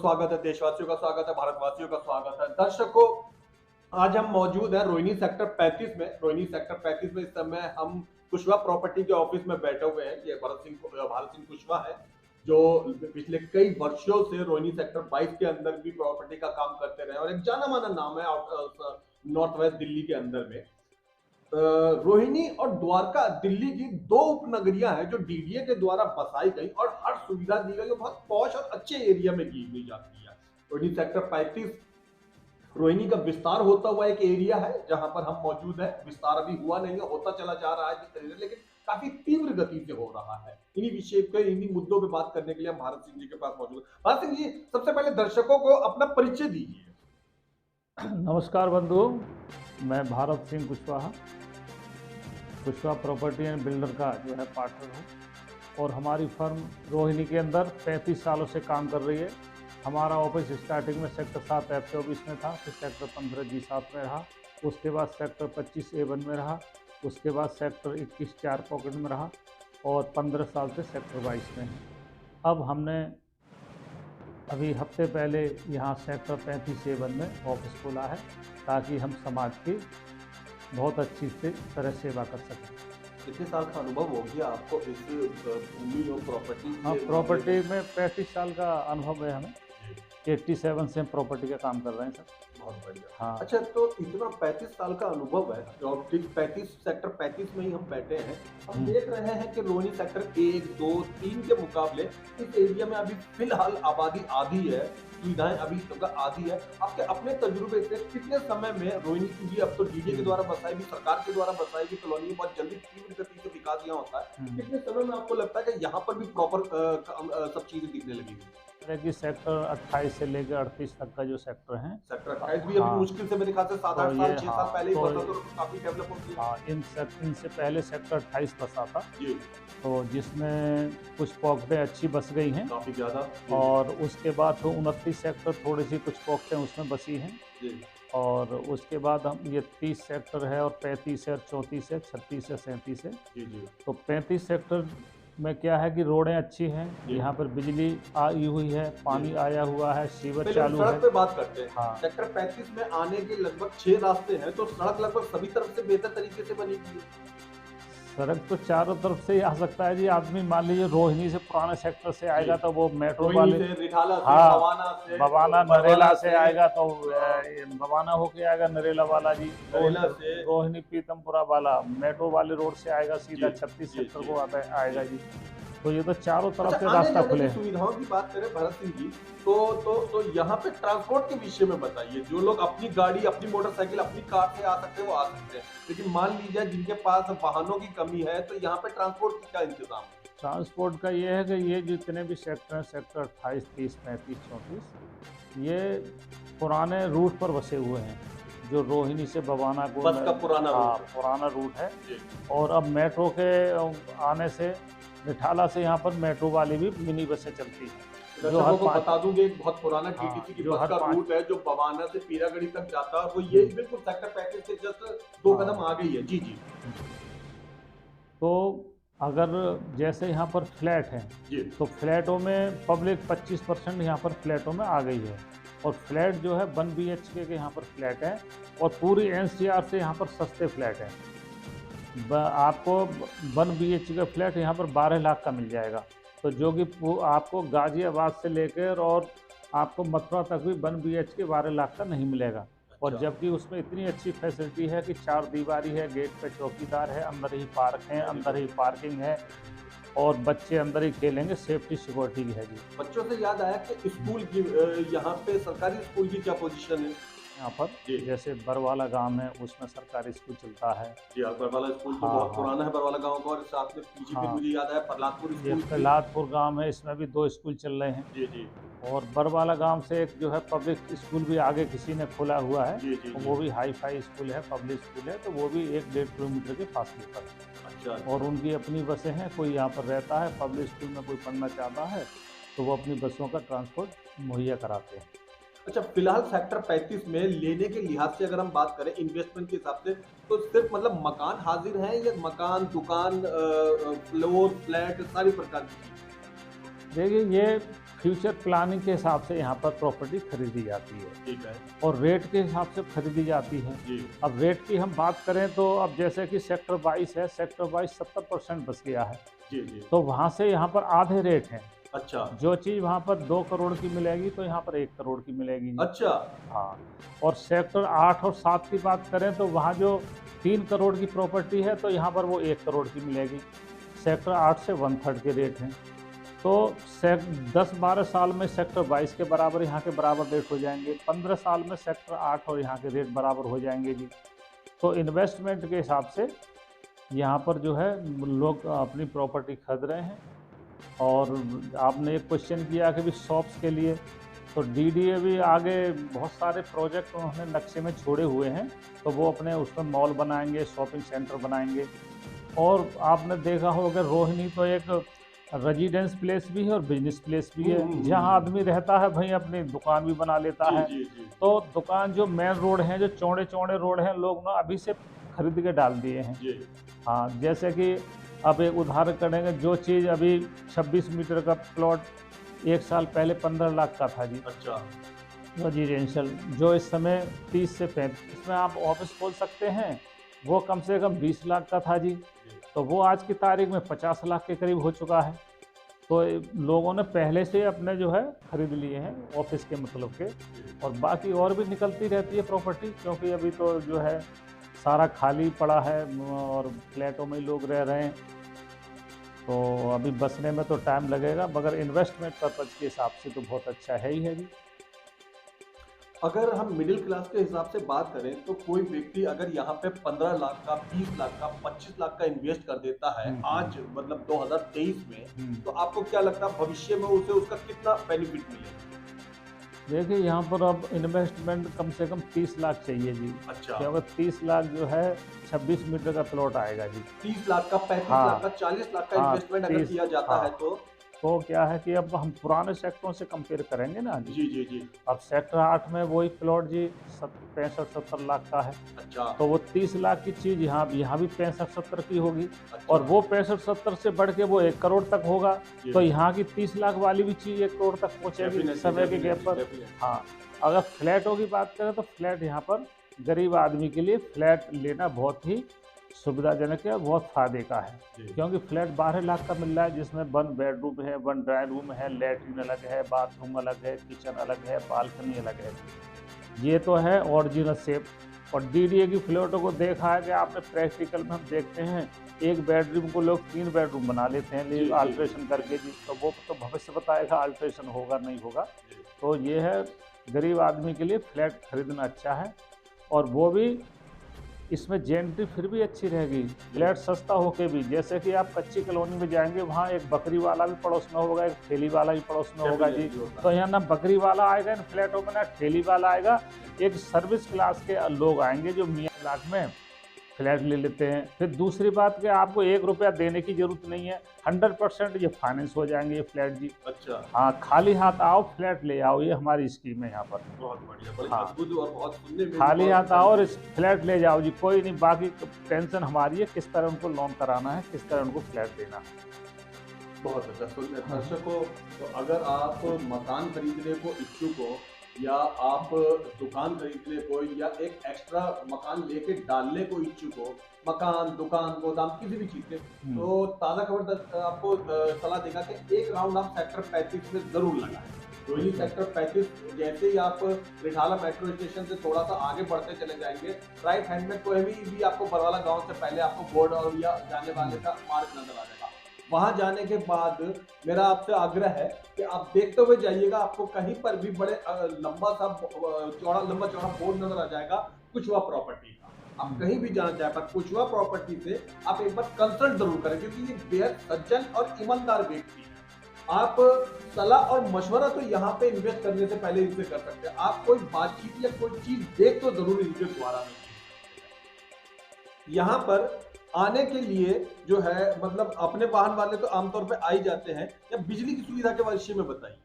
स्वागत है, देशवासियों का स्वागत है, भारतवासियों का स्वागत है। दर्शकों, आज हम मौजूद हैं रोहिणी सेक्टर 35 में। रोहिणी सेक्टर 35 में इस समय हम कुशवाहा प्रॉपर्टी के ऑफिस में बैठे हुए हैं। ये भारत सिंह कुशवाहा है, जो पिछले कई वर्षों से रोहिणी सेक्टर 22 के अंदर भी प्रॉपर्टी का काम करते रहे और एक जाना माना नाम है नॉर्थ वेस्ट दिल्ली के अंदर में। रोहिणी और द्वारका दिल्ली की दो उपनगरियां हैं जो डीडीए के द्वारा बसाई गई और हर सुविधा दी गई और बहुत पॉश और अच्छे एरिया में की गई जाती है। रोहिणी सेक्टर 35 रोहिणी का विस्तार होता हुआ एक एरिया है जहां पर हम मौजूद हैं। विस्तार अभी हुआ नहीं है, होता चला जा रहा है जिस तरीके से, लेकिन काफी तीव्र गति से हो रहा है। इन्हीं विषय पे, इन्हीं मुद्दों पे बात करने के लिए हम भारत सिंह जी के पास मौजूद हैं। भारत सिंह जी, सबसे पहले दर्शकों को अपना परिचय दीजिए। नमस्कार बंधुओं, मैं Bharat Singh Kushwaha Kushwaha property and builder का जो है पार्टनर हूँ और हमारी फर्म रोहिणी के अंदर 35 सालों से काम कर रही है। हमारा ऑफिस स्टार्टिंग में सेक्टर 7 F24 में था, फिर सेक्टर 15 G7 में रहा, उसके बाद सेक्टर 25 A1 में रहा, उसके बाद सेक्टर 21 4 पॉकेट में रहा और 15 साल से सेक्टर 22 में है। अब हमने अभी हफ्ते पहले यहाँ सेक्टर 35 A1 में ऑफिस खोला है ताकि हम समाज की बहुत अच्छी तरह सेवा कर सकें। कितने साल का अनुभव हो गया आपको इस भूमि और प्रॉपर्टी? हाँ, प्रॉपर्टी में 35 साल का अनुभव है हमें। 87 से हम प्रॉपर्टी का काम कर रहे हैं सर। बहुत बढ़िया। हाँ। अच्छा, तो इतना 35 साल का अनुभव है और ठीक 35 सेक्टर 35 में ही हम बैठे हैं। हम देख रहे हैं कि रोहिणी सेक्टर 1, 2, 3 के मुकाबले इस एरिया में अभी फिलहाल आबादी आधी है, सुविधाएं अभी तक आधी है। आपके अपने तजुर्बे से कितने समय में रोहिणी, क्योंकि अब तो डीडीए के द्वारा बसाई भी, सरकार के द्वारा बसाई भी कॉलोनी में बहुत जल्दी तीव्र गति से विकास यहाँ होता है, कितने समय में आपको लगता है कि यहाँ पर भी प्रॉपर सब चीजें दिखने लगेंगी? कि सेक्टर 28 से लेकर 38 तक का जो सेक्टर है, सेक्टर 28 भी अभी मुश्किल से मेरे ख्याल से 7-8 तो साल, ये 6 साल पहले ही तो बसा, तो काफी डेवलप हो गया। हाँ, इनसे पहले सेक्टर 28 बसा था, जी, तो जिसमें कुछ पॉकेटें अच्छी बस गई हैं काफी ज्यादा। और उसके बाद तो 29 सेक्टर थोड़ी सी कुछ पॉकेटें उसमें बसी हैं जी, और उसके बाद हम ये 30 सेक्टर है और 35 है, 34 है, 36 है, 37 है। जी, जी, तो 35 सेक्टर में क्या है कि रोडें अच्छी हैं, जी। यहाँ पर बिजली आई हुई है, पानी आया हुआ है, सीवर पहले चालू सड़क है। पे बात करते हैं। हाँ। सेक्टर 35 में आने के लगभग 6 रास्ते हैं, तो सड़क लगभग सभी तरफ से बेहतर तरीके से बनी हुई है। सड़क तो चारों तरफ से ही आ सकता है जी। आदमी मान लीजिए रोहिणी से पुराने सेक्टर से आएगा तो वो मेट्रो रोहिणी वाले, से, रिठाला से, हाँ, बवाना से, बवाना नरेला से आएगा तो बवाना होके आएगा नरेला वाला जी। नरेला से, रोहिणी पीतमपुरा वाला मेट्रो वाले रोड से आएगा सीधा जी, 36 जी, सेक्टर जी, को आएगा जी। तो ये तो चारों तरफ से अच्छा, आने रास्ता जाने खुले की हैं। सुविधाओं की बात करें भरत सिंह जी, तो यहाँ पे ट्रांसपोर्ट के विषय में बताइए। जो लोग अपनी गाड़ी, अपनी मोटरसाइकिल, अपनी कार से आ सकते हैं वो आ सकते हैं, लेकिन मान लीजिए जिनके पास वाहनों की कमी है, तो यहाँ पे ट्रांसपोर्ट की क्या इंतजाम है? ट्रांसपोर्ट का ये है कि ये जितने भी सेक्टर हैं, सेक्टर 28, 30, 35, 34, ये पुराने रूट पर बसे हुए हैं। जो रोहिणी से बवाना को बस का पुराना रूट है। पुराना रूट है। जी। और अब मेट्रो के आने से रिठाला से यहाँ पर मेट्रो वाली भी मिनी बसें चलती हैं। दर्शकों को बता दूंगी, एक बहुत पुराना हाँ, टीटीसी की जो बस हर का 5 रूट है जो बवाना से पीरागढ़ी तक जाता है, वो ये बिल्कुल सेक्टर 35 से जस्ट 2 कदम आ गई है। जी, जी। तो अगर जैसे यहाँ पर फ्लैट हैं, जी, तो फ्लैटों में पब्लिक 25% यहाँ पर फ्लैटों में आ गई है और फ्लैट जो है 1 BHK के यहाँ पर फ्लैट है और पूरी NCR से यहाँ पर सस्ते फ्लैट हैं। आपको 1 BHK का फ्लैट यहाँ पर 12 लाख का मिल जाएगा, तो जो कि आपको गाजियाबाद से लेकर और आपको मथुरा तक भी 1 BHK 12 लाख का नहीं मिलेगा। और अच्छा। जबकि उसमें इतनी अच्छी फैसिलिटी है कि 4 दीवारी है, गेट पे चौकीदार है, अंदर ही पार्क है, अंदर ही पार्किंग है और बच्चे अंदर ही खेलेंगे, सेफ्टी सिक्योरिटी है जी। बच्चों से याद आया कि स्कूल की, यहाँ पे सरकारी स्कूल की क्या पोजीशन है? यहाँ पर जैसे बरवाला गांव है उसमें सरकारी स्कूल चलता है जी, बरवाला स्कूल तो हाँ, बहुत पुराना है बरवाला गांव का, और साथ में पीछे फिर मुझे याद आया प्रहलादपुर ये स्कूल। प्रहलादपुर गांव है, इसमें भी 2 स्कूल चल रहे हैं। जी, जी, और बरवाला गांव से एक जो है पब्लिक स्कूल भी आगे किसी ने खोला हुआ है। जी, जी, तो जी। वो भी हाई फाई स्कूल है, पब्लिक स्कूल है, तो वो भी 1-1.5 किलोमीटर के फासले पर है। अच्छा। और उनकी अपनी बसें हैं, कोई यहाँ पर रहता है, पब्लिक स्कूल में कोई पढ़ना चाहता है तो वो अपनी बसों का ट्रांसपोर्ट मुहैया कराते हैं। अच्छा, फिलहाल सेक्टर 35 में लेने के लिहाज से अगर हम बात करें इन्वेस्टमेंट के हिसाब से, तो सिर्फ मतलब मकान हाजिर है या मकान, दुकान, फ्लोर, फ्लैट, सारी प्रकार की चीज़? देखिए, ये फ्यूचर प्लानिंग के हिसाब से यहाँ पर प्रॉपर्टी खरीदी जाती है ठीक है और रेट के हिसाब से खरीदी जाती है। जी। अब रेट की हम बात करें तो अब जैसे कि सेक्टर 22 है, सेक्टर 22 70% बच गया है, जी जी। तो वहाँ से यहाँ पर आधे रेट हैं। अच्छा जो चीज़ वहाँ पर 2 करोड़ की मिलेगी तो यहाँ पर 1 करोड़ की मिलेगी जी। अच्छा। हाँ, और सेक्टर 8 और 7 की बात करें तो वहाँ जो 3 करोड़ की प्रॉपर्टी है तो यहाँ पर वो 1 करोड़ की मिलेगी। सेक्टर 8 से 1/3 के रेट हैं। तो 10-12 साल में सेक्टर 22 के बराबर यहाँ के बराबर रेट हो जाएंगे, 15 साल में सेक्टर 8 और यहाँ के रेट बराबर हो जाएंगे जी। तो इन्वेस्टमेंट के हिसाब से यहाँ पर जो है लोग अपनी प्रॉपर्टी खरीद रहे हैं। और आपने एक क्वेश्चन किया कि भी शॉप्स के लिए, तो डीडीए भी आगे बहुत सारे प्रोजेक्ट उन्होंने नक्शे में छोड़े हुए हैं, तो वो अपने उसमें मॉल बनाएंगे, शॉपिंग सेंटर बनाएंगे। और आपने देखा होगा रोहिणी तो एक रेजिडेंस प्लेस भी है और बिजनेस प्लेस भी है, जहाँ आदमी रहता है भाई अपनी दुकान भी बना लेता है। जी जी। तो दुकान जो मेन रोड हैं, जो चौड़े चौड़े रोड हैं, लोग ना अभी से खरीद के डाल दिए हैं जी। हाँ, जैसे कि अब एक उदाहरण करेंगे, जो चीज़ अभी 26 मीटर का प्लॉट 1 साल पहले 15 लाख का था जी, अच्छा रेजिडेंशियल, जो इस समय 30 से 35 में आप ऑफिस खोल सकते हैं, वो कम से कम 20 लाख का था जी। तो वो आज की तारीख में 50 लाख के करीब हो चुका है। तो लोगों ने पहले से अपने जो है खरीद लिए हैं ऑफिस के मतलब के, और बाकी और भी निकलती रहती है प्रॉपर्टी, क्योंकि अभी तो जो है सारा खाली पड़ा है और फ्लैटों में ही लोग रह रहे हैं। तो अभी बसने में तो टाइम लगेगा, मगर इन्वेस्टमेंट पर्पज़ के हिसाब से तो बहुत अच्छा है ही है जी। अगर हम मिडिल क्लास के हिसाब से बात करें तो कोई व्यक्ति अगर यहाँ पे 15 लाख का, 20 लाख का, 25 लाख का इन्वेस्ट कर देता है आज मतलब 2023 में, तो आपको क्या लगता है भविष्य में उसे उसका कितना बेनिफिट मिलेगा? देखिए यहाँ पर अब इन्वेस्टमेंट कम से कम 30 लाख चाहिए जी। अच्छा। क्योंकि 30 लाख जो है 26 मीटर का प्लॉट आएगा जी। 30 लाख का, 35 हाँ, लाख का, 40 लाख का हाँ, इन्वेस्टमेंट अगर 30, किया जाता हाँ, है तो क्या है कि अब हम पुराने सेक्टरों से कंपेयर करेंगे ना जी। जी जी जी। अब सेक्टर 8 में वही प्लॉट जी 65-70 लाख का है, अच्छा तो वो 30 लाख की चीज़ यहाँ भी 65-70 की होगी, अच्छा। और वो 65-70 से बढ़ के वो 1 करोड़ तक होगा। जी। तो यहाँ की 30 लाख वाली भी चीज़ 1 करोड़ तक पहुँचेगी Definitely, समय के गैप पर। definitely। हाँ, अगर फ्लैटों की बात करें तो फ्लैट यहाँ पर गरीब आदमी के लिए फ्लैट लेना बहुत ही सुविधाजनक है और बहुत फायदे का है, जी। क्योंकि फ्लैट 12 लाख का मिल रहा है, जिसमें 1 बेडरूम है, 1 ड्राइंग रूम है, लैट्रिन अलग है, बाथरूम अलग है, किचन अलग है, बालकनी अलग है। ये तो है ओरिजिनल शेप। और डीडीए की फ्लैटों को देखा है कि आपने प्रैक्टिकल में हम देखते हैं, 1 बेडरूम को लोग 3 बेडरूम बना लेते हैं जी, अल्ट्रेशन करके जी। तो वो तो भविष्य बताएगा अल्ट्रेशन होगा नहीं होगा। तो ये है गरीब आदमी के लिए फ्लैट खरीदना अच्छा है, और वो भी इसमें जेंट्री फिर भी अच्छी रहेगी, फ्लैट सस्ता होके भी। जैसे कि आप कच्ची कॉलोनी में जाएंगे, वहाँ एक बकरी वाला भी पड़ोस में होगा, एक ठेली वाला भी पड़ोस में होगा जी। तो यहाँ ना बकरी वाला आएगा इन फ्लैटों में, ना ठेली वाला आएगा। एक सर्विस क्लास के लोग आएंगे जो मियाँ लाख में फ्लैट ले लेते हैं। फिर दूसरी बात कि आपको 1 रुपया देने की जरूरत नहीं है, 100% ये फाइनेंस हो जाएंगे ये फ्लैट जी। अच्छा। हाँ, खाली हाथ आओ फ्लैट ले आओ, ये हमारी स्कीम है यहाँ पर। बहुत बढ़िया, बड़ी हाँ। अद्भुत और बहुत सुनने में खाली बहुत हाथ आओ और इस फ्लैट ले जाओ जी, कोई नहीं। बाकी टेंशन हमारी है किस तरह उनको लोन कराना है, किस तरह उनको फ्लैट देना है। बहुत अच्छा। सुन दर्शकों, तो अगर आप मकान खरीदने को इच्छुक हो, या आप दुकान खरीदने को, या एक एक्स्ट्रा मकान लेके डालने को इच्छुक हो, मकान, दुकान, गोदाम, किसी भी चीज के, तो ताज़ा खबर आपको सलाह देगा कि एक राउंड आप सेक्टर 35 में जरूर लगाएं। रोहिणी सेक्टर 35, जैसे ही आप रिठाला मेट्रो स्टेशन से थोड़ा सा आगे बढ़ते चले जाएंगे, राइट हैंड में कोई भी आपको बरवाला गांव से पहले आपको बोर्ड और या जाने वाले का मार्ग नजर आ जाएगा। वहां जाने के बाद मेरा आपसे आग्रह है कि आप देखते हुए जाइएगा, आपको कहीं पर भी बड़े लंबा चौड़ा बोर्ड नजर आ जाएगा कुशवा प्रॉपर्टी का। आप कहीं भी जाना चाहे, पर कुशवा प्रॉपर्टी से आप एक बार कंसल्ट जरूर करें, क्योंकि ये बेहद सज्जन और ईमानदार व्यक्ति है। आप सलाह और मशवरा तो यहाँ पे इन्वेस्ट करने से पहले इनसे कर सकते हैं। आप कोई बातचीत या कोई चीज देख तो जरूर इनके द्वारा में। यहाँ पर आने के लिए जो है, मतलब अपने वाहन वाले तो आमतौर पे आ ही जाते हैं, या बिजली की सुविधा के विषय में बताइए,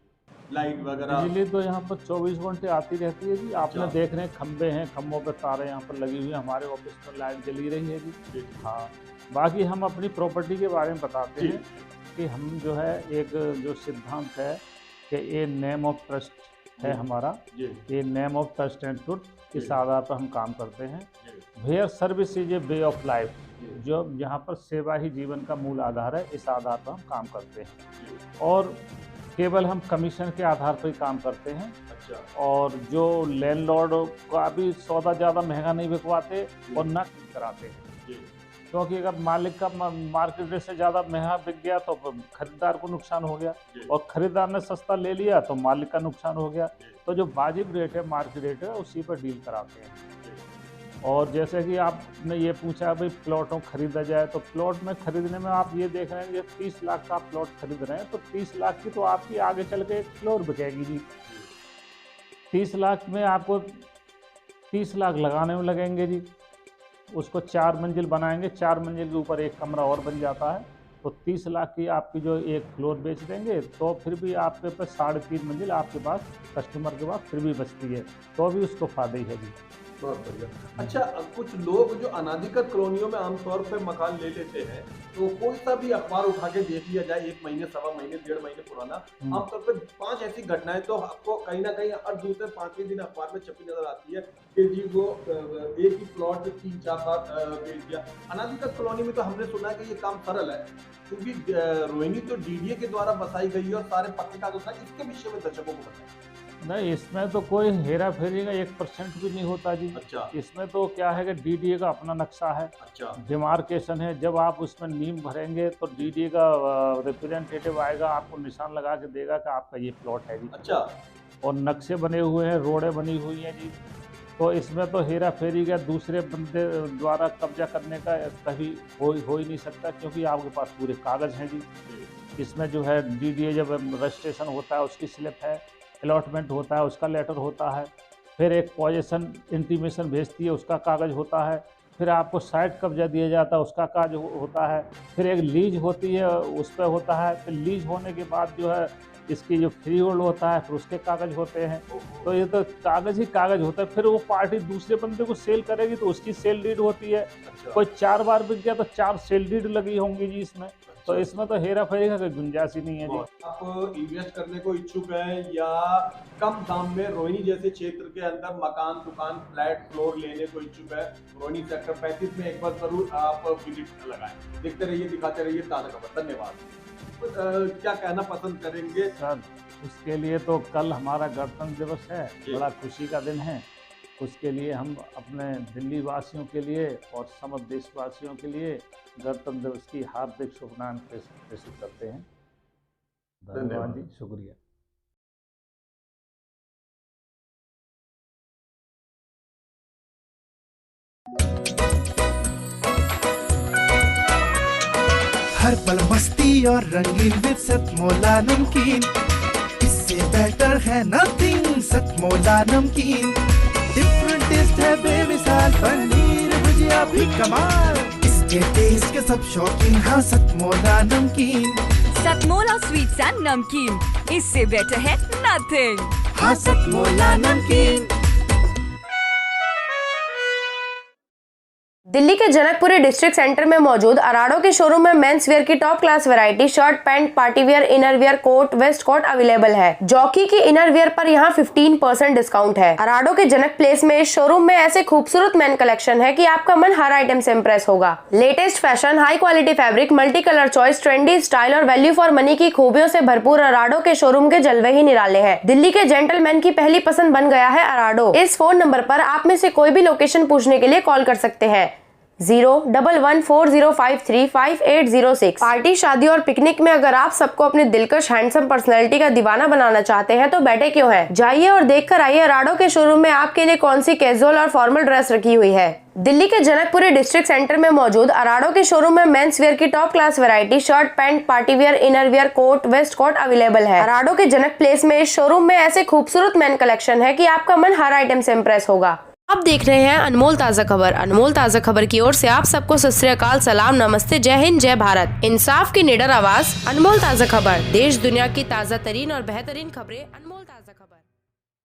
लाइट वगैरह। बिजली तो यहाँ पर 24 घंटे आती रहती है जी। आपने देख रहे हैं खंबे हैं, खंबों पे तारें यहाँ पर लगी हुई हैं, हमारे ऑफिस पर लाइट जली रही है जी। हाँ, बाकी हम अपनी प्रॉपर्टी के बारे में बताते हैं कि हम जो है एक जो सिद्धांत है कि ये नेम ऑफ ट्रस्ट है हमारा, ये name of trust and truth, इस आधार पर हम काम करते हैं। Where service is a way of life, जो यहाँ पर सेवा ही जीवन का मूल आधार है, इस आधार पर हम काम करते हैं और केवल हम कमीशन के आधार पर ही काम करते हैं। और जो लैंडलॉर्ड का भी सौदा ज़्यादा महंगा नहीं बिकवाते और ना कराते हैं, क्योंकि अगर मालिक का मार्केट रेट से ज़्यादा महंगा बिक गया तो खरीदार को नुकसान हो गया, और खरीदार ने सस्ता ले लिया तो मालिक का नुकसान हो गया। तो जो वाजिब रेट है, मार्केट रेट है, उसी पर डील कराते हैं। और जैसे कि आपने ये पूछा भाई प्लॉटों खरीदा जाए, तो प्लॉट में खरीदने में आप ये देख रहे हैं कि 30 लाख का आप प्लॉट खरीद रहे हैं, तो 30 लाख की तो आपकी आगे चल के 1 फ्लोर बिकेगी जी। 30 लाख में आपको 30 लाख लगाने में लगेंगे जी, उसको 4 मंजिल बनाएंगे, 4 मंजिल के ऊपर एक कमरा और बन जाता है, तो 30 लाख की आपकी जो 1 फ्लोर बेच देंगे, तो फिर भी आपके पास 3.5 मंजिल आपके पास कस्टमर के पास फिर भी बचती है, तो भी उसको फायदा ही है जी। बहुत बढ़िया। अच्छा, कुछ लोग जो अनाधिकृत कॉलोनियों में आमतौर पर मकान ले लेते हैं, तो कोई सा भी अखबार उठा के देख लिया जाए, 1 महीने, सवा महीने, 1.5 महीने पुराना, आमतौर पर 5 ऐसी घटनाएं तो आपको कहीं ना कहीं हर दूसरे 5वें दिन अखबार में छपी नजर आती है कि जी वो एक ही प्लॉट 3-4 बार बेच दिया। अनाधिकृत कॉलोनी में तो हमने सुना है कि ये काम सरल है, क्योंकि रोहिणी तो डीडीए के द्वारा बसाई गई है और सारे पक्के कागज है। इसके विषय में दर्शकों को बताएं। नहीं, इसमें तो कोई हेरा फेरी का 1% भी नहीं होता जी। अच्छा। इसमें तो क्या है कि डीडीए का अपना नक्शा है। अच्छा। डिमार्केशन है, जब आप उसमें नीम भरेंगे तो डीडीए का रिप्रेजेंटेटिव आएगा, आपको निशान लगा के देगा कि आपका ये प्लॉट है जी। अच्छा। और नक्शे बने हुए हैं, रोडें बनी हुई हैं जी, तो इसमें तो हेरा फेरी का दूसरे बंदे द्वारा कब्जा करने का कभी हो ही नहीं सकता, क्योंकि आपके पास पूरे कागज़ हैं जी। इसमें जो है डीडीए जब रजिस्ट्रेशन होता है उसकी स्लिप है, अलॉटमेंट होता है उसका लेटर होता है, फिर एक पोजीशन इंटीमेशन भेजती है उसका कागज़ होता है, फिर आपको साइट कब्जा दिया जाता है उसका कागज होता है, फिर एक लीज होती है उस पर होता है, फिर लीज होने के बाद जो है इसकी जो फ्री होल्ड होता है फिर उसके कागज़ होते हैं। तो ये तो कागज़ ही कागज़ होता है। फिर वो पार्टी दूसरे बंदे को सेल करेगी तो उसकी सेल डीड होती है। अच्छा। कोई 4 बार बिक गया तो 4 सेल डीड लगी होंगी जी इसमें। अच्छा। तो इसमें तो हेरा फेरी का कोई गुंजाइश ही नहीं है जी। आप इन्वेस्ट करने को इच्छुक हैं या कम दाम में रोहिणी जैसे क्षेत्र के अंदर मकान, दुकान, फ्लैट, फ्लोर लेने को इच्छुक है, रोहिणी सेक्टर 35 में एक बार जरूर आप विजिट लगाएं। देखते रहिए, दिखाते रहिए ताज़ा खबर। धन्यवाद। क्या कहना पसंद करेंगे सर? उसके लिए तो कल हमारा गणतंत्र दिवस है, बड़ा खुशी का दिन है। उसके लिए हम अपने दिल्ली वासियों के लिए और समस्त देशवासियों के लिए गणतंत्र दिवस की हार्दिक शुभकामनाएं प्रेषित करते हैं। धन्यवाद जी, शुक्रिया। हर पल मस्ती और रंगीन विद सतमोला नमकीन, इससे बेटर है नथिंग। सतमोला नमकीन डिफरेंट टेस्ट है बेमिसाल, पनीर भुजिया भी कमाल, इसके टेस्ट के सब शौकीन। हाँ सतमोला नमकीन, सतमोला स्वीट्स एंड नमकीन, इससे बेटर है नथिंग। हाँ सतमोला नमकीन। दिल्ली के जनकपुरी डिस्ट्रिक्ट सेंटर में मौजूद अराडो के शोरूम में मेंस वेयर की top class variety shirt, pant, party wear, inner wear, coat, waistcoat available है। जॉकी की इनर वेयर पर यहाँ 15% डिस्काउंट है। अराडो के जनक प्लेस में इस शोरूम में ऐसे खूबसूरत मेन कलेक्शन है कि आपका मन हर आइटम से इम्प्रेस होगा। Latest fashion, high quality fabric, multi colour choice, trendy style और वैल्यू फॉर मनी की खूबियों से भरपूर अराडो के शोरूम के जलवे ही निराले हैं। दिल्ली के जेंटलमैन की पहली पसंद बन गया है अराडो। इस फोन नंबर पर आप में से कोई भी लोकेशन पूछने के लिए कॉल कर सकते हैं 01140535806। पार्टी, शादी और पिकनिक में अगर आप सबको अपनी दिलकश हैंडसम पर्सनैलिटी का दीवाना बनाना चाहते हैं तो बैठे क्यों हैं? जाइए और देखकर आइए अराडो के शोरूम में आपके लिए कौन सी कैजुअल और फॉर्मल ड्रेस रखी हुई है। दिल्ली के जनकपुरी डिस्ट्रिक्ट सेंटर में मौजूद अराडो के शोरूम में मेंस वेयर की top class variety shirt, pant, party wear, inner wear, coat, waistcoat available है। अराडो के जनक प्लेस में इस शोरूम में ऐसे खूबसूरत मेन कलेक्शन है कि आपका मन हर आइटम से इम्प्रेस होगा। आप देख रहे हैं अनमोल ताज़ा खबर। अनमोल ताज़ा खबर की ओर से आप सबको सत श्री अकाल, सलाम, नमस्ते, जय हिंद, जय भारत। इंसाफ की निडर आवाज, अनमोल ताज़ा खबर। देश दुनिया की ताज़ा तरीन और बेहतरीन खबरें